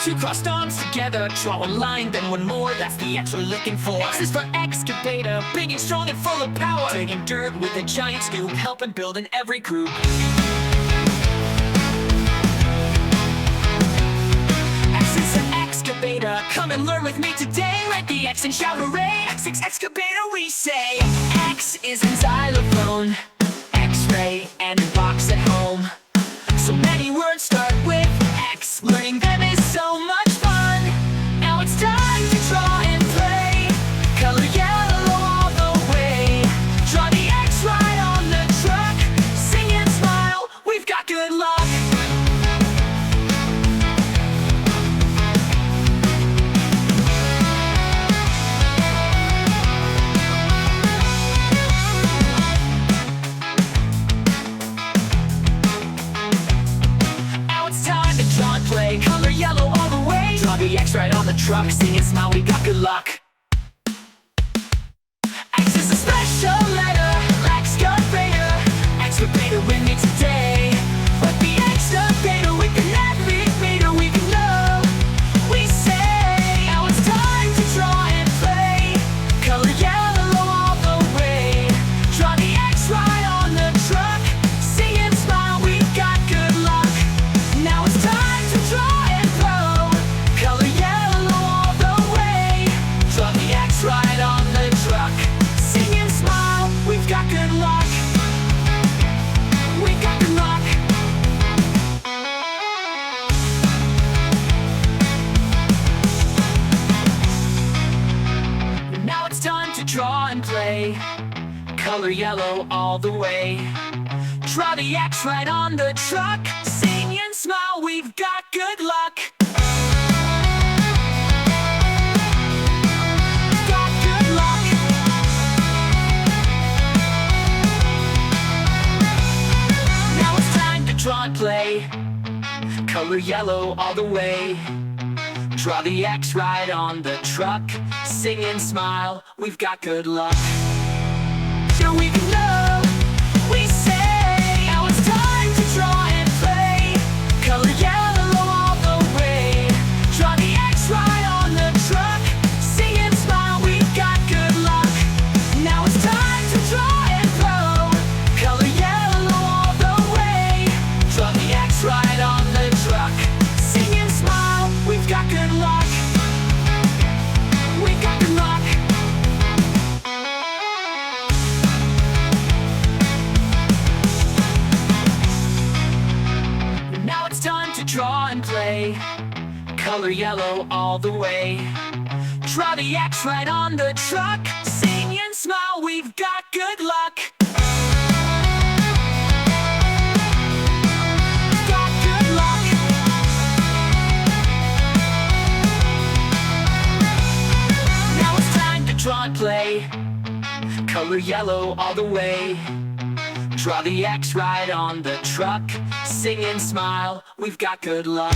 Two crossed arms together, draw a line, then one more, that's the X we're looking for. X is for excavator, big and strong and full of power, digging dirt with a giant scoop, helping build in every group. X is an excavator, come and learn with me today. Write the X and shout hooray, X excavator we say. X is in xylophone, X-ray and box at home. So many words start with X, learning them is so much fun. Now it's time to draw and play, color yellow all the way. Draw the X right on the truck, sing and smile, we've got good luck. Play, color yellow all the way. Draw the X right on the truck, sing and smile, we got good luck. X is a special letter, excavator. Excavator with me today. But the excavator with the navigator we can know. We say, now it's time to draw and play, color yellow all the way. Draw the X right on the truck, sing and smile, we got good luck. Now it's time draw and throw, color yellow all the way. Draw the X right on the truck, sing and smile, we've got good luck. We got good luck. Now it's time to draw and play, color yellow all the way. Draw the X right on the truck, sing and smile, we've got good luck. Got good luck. Now it's time to draw and play, color yellow all the way. Draw the X right on the truck, sing and smile, we've got good luck. So we can know, we say, now it's time to draw and play, color yellow all the way. Draw the X right on the truck, sing and smile, we got good luck. Now it's time to draw and throw, color yellow all the way. Draw the X right on the truck, sing and smile, we've got good luck. We got good luck. Now it's time to draw and play, color yellow all the way. Draw the X right on the truck, sing and smile, we've got good luck. Got good luck. Now it's time to draw and play, color yellow all the way. Draw the X right on the truck, sing and smile, we've got good luck.